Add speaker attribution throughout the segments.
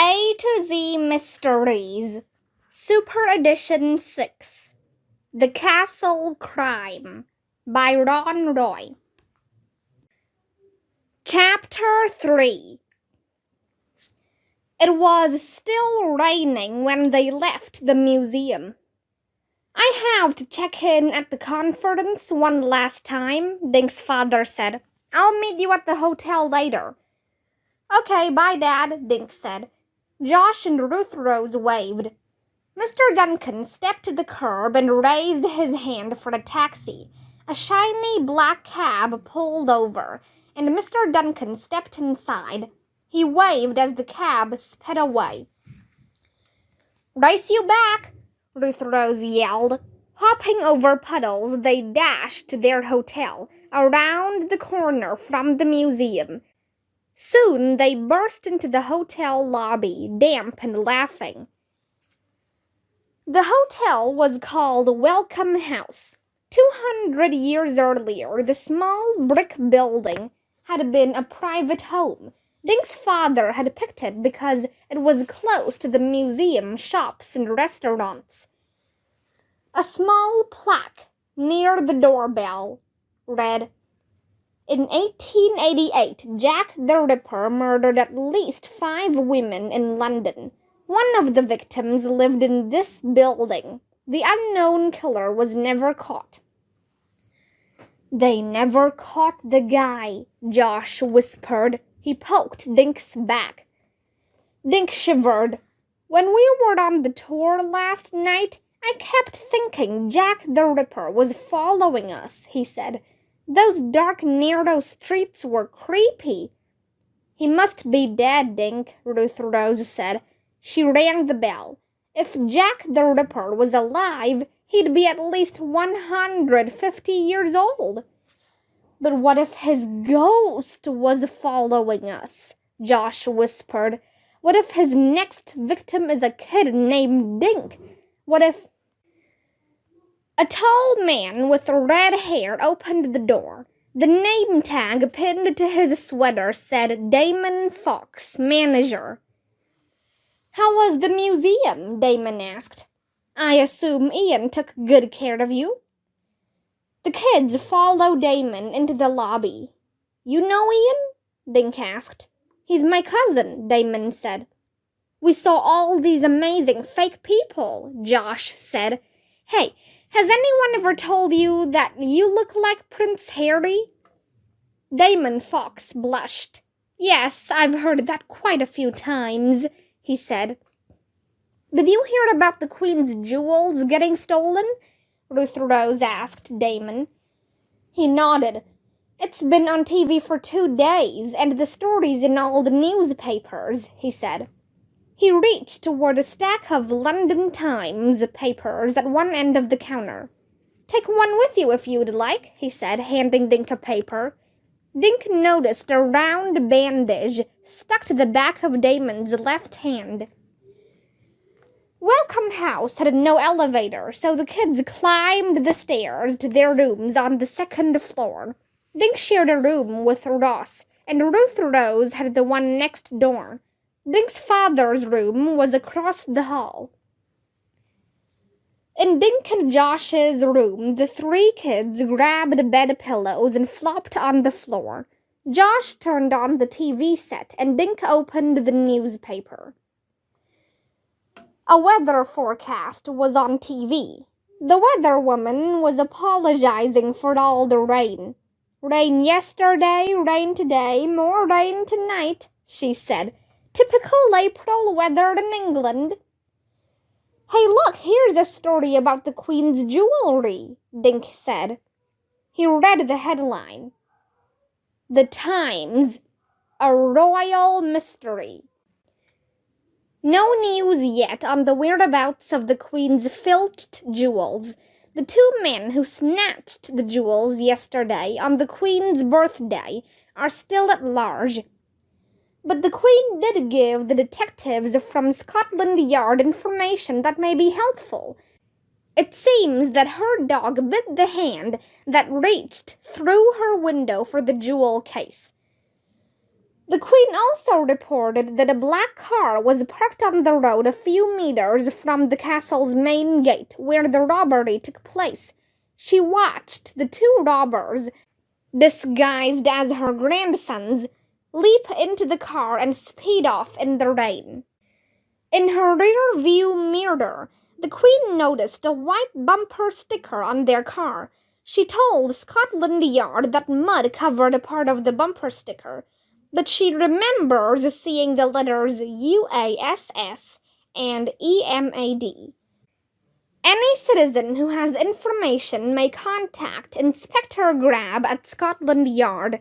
Speaker 1: A to Z Mysteries, Super Edition 6, The Castle Crime, by Ron Roy. Chapter 3. It was still raining when they left the museum. "I have to check in at the conference one last time," Dink's father said. "I'll meet you at the hotel later." "Okay, bye, Dad," Dink said. Josh and Ruth Rose waved. Mr. Duncan stepped to the curb and raised his hand for a taxi. A shiny black cab pulled over, and Mr. Duncan stepped inside. He waved as the cab sped away. "Race you back!" Ruth Rose yelled. Hopping over puddles, they dashed to their hotel, around the corner from the museum. Soon they burst into the hotel lobby, damp and laughing. The hotel was called Welcome House. 200 years earlier, the small brick building had been a private home. Dink's father had picked it because it was close to the museum, shops, and restaurants. A small plaque near the doorbell read, "In 1888, Jack the Ripper murdered at least 5 women in London. One of the victims lived in this building. The unknown killer was never caught." "They never caught the guy," Josh whispered. He poked Dink's back. Dink shivered. "When we were on the tour last night, I kept thinking Jack the Ripper was following us," he said. "Those dark, narrow streets were creepy." "He must be dead, Dink," Ruth Rose said. She rang the bell. If Jack the Ripper was alive, he'd be at least 150 years old. "But what if his ghost was following us?" Josh whispered. "What if his next victim is a kid named Dink? What if—" A tall man with red hair opened the door. The name tag pinned to his sweater said Damon Fox, manager. "How was the museum?" Damon asked. "I assume Ian took good care of you?" The kids followed Damon into the lobby. "You know Ian?" Dink asked. "He's my cousin," Damon said. "We saw all these amazing fake people," Josh said. "Hey, has anyone ever told you that you look like Prince Harry?" Damon Fox blushed. "Yes, I've heard that quite a few times," he said. "Did you hear about the Queen's jewels getting stolen?" Ruth Rose asked Damon. He nodded. "It's been on TV for 2 days, and the story's in all the newspapers," he said. He reached toward a stack of London Times papers at one end of the counter. "Take one with you if you'd like," he said, handing Dink a paper. Dink noticed a round bandage stuck to the back of Damon's left hand. Welcome House had no elevator, so the kids climbed the stairs to their rooms on the 2nd floor. Dink shared a room with Ross, and Ruth Rose had the one next door. Dink's father's room was across the hall. In Dink and Josh's room, the 3 kids grabbed bed pillows and flopped on the floor. Josh turned on the TV set, and Dink opened the newspaper. A weather forecast was on TV. The weather woman was apologizing for all the rain. "Rain yesterday, rain today, more rain tonight," she said. "Typical April weather in England." "Hey, look, here's a story about the Queen's jewelry," Dink said. He read the headline. "The Times, a royal mystery." No news yet on the whereabouts of the Queen's filched jewels. The 2 men who snatched the jewels yesterday on the Queen's birthday are still at large. But the Queen did give the detectives from Scotland Yard information that may be helpful. It seems that her dog bit the hand that reached through her window for the jewel case. The Queen also reported that a black car was parked on the road a few meters from the castle's main gate where the robbery took place. She watched the two robbers, disguised as her grandsons, leap into the car and speed off in the rain. In her rear view mirror, the Queen noticed a white bumper sticker on their car. She told Scotland Yard that mud covered a part of the bumper sticker, but she remembers seeing the letters UASS and EMAD. Any citizen who has information may contact Inspector Grab at Scotland Yard.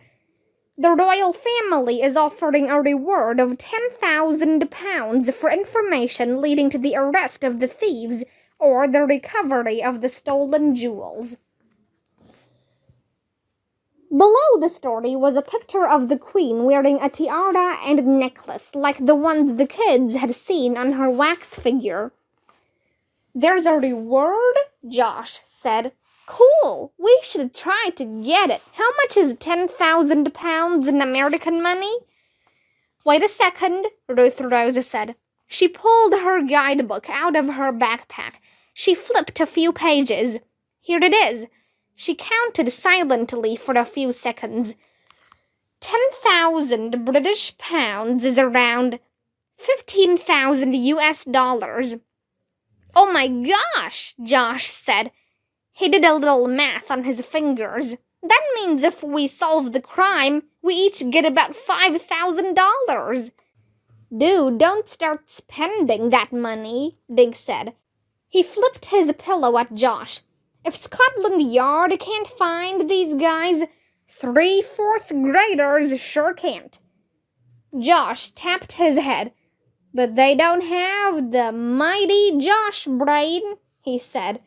Speaker 1: The royal family is offering a reward of £10,000 for information leading to the arrest of the thieves or the recovery of the stolen jewels. Below the story was a picture of the Queen wearing a tiara and necklace like the ones the kids had seen on her wax figure. "There's a reward?" Josh said. "Cool, we should try to get it. How much is £10,000 in American money?" "Wait a second," Ruth Rose said. She pulled her guidebook out of her backpack. She flipped a few pages. "Here it is." She counted silently for a few seconds. 10,000 British pounds is around 15,000 US dollars. "Oh my gosh," Josh said. He did a little math on his fingers. "That means if we solve the crime, we each get about $5,000. "Dude, don't start spending that money," Dig said. He flipped his pillow at Josh. "If Scotland Yard can't find these guys, 3 fourth graders sure can't." Josh tapped his head. "But they don't have the mighty Josh brain," he said.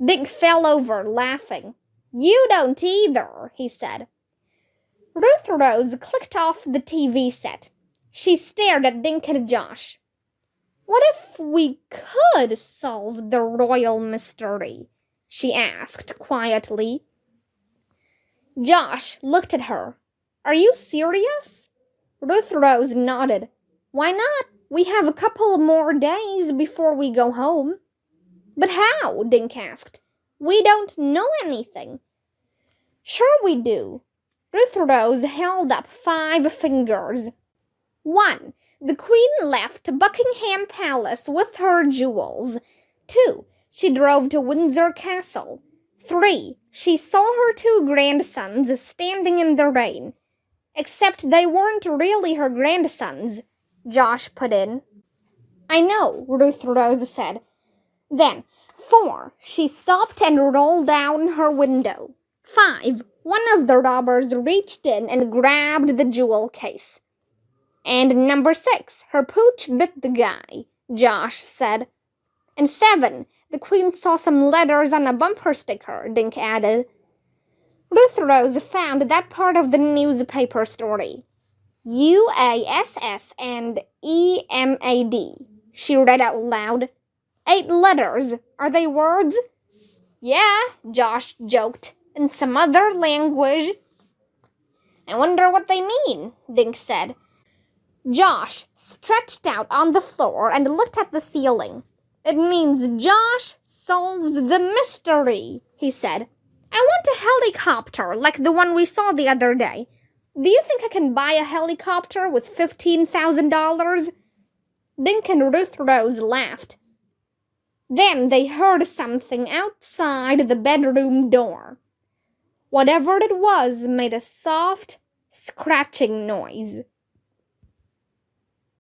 Speaker 1: Dick fell over, laughing. "You don't either," he said. Ruth Rose clicked off the TV set. She stared at Dink and Josh. "What if we could solve the royal mystery?" she asked quietly. Josh looked at her. "Are you serious?" Ruth Rose nodded. "Why not? We have a couple more days before we go home." "But how?" Dink asked. "We don't know anything." "Sure we do." Ruth Rose held up 5 fingers. 1. The Queen left Buckingham Palace with her jewels. 2. She drove to Windsor Castle. 3. She saw her 2 grandsons standing in the rain. Except they weren't really her grandsons, Josh put in. "I know," Ruth Rose said. Then, 4. She stopped and rolled down her window. 5. One of the robbers reached in and grabbed the jewel case. "And number 6, her pooch bit the guy," Josh said. "And 7, the Queen saw some letters on a bumper sticker," Dink added. Ruth Rose found that part of the newspaper story. UASS and EMAD, she read out loud. 8 letters. Are they words? "Yeah," Josh joked, "in some other language." "I wonder what they mean," Dink said. Josh stretched out on the floor and looked at the ceiling. "It means Josh solves the mystery," he said. "I want a helicopter like the one we saw the other day. Do you think I can buy a helicopter with $15,000? Dink and Ruth Rose laughed. Then they heard something outside the bedroom door. Whatever it was made a soft, scratching noise.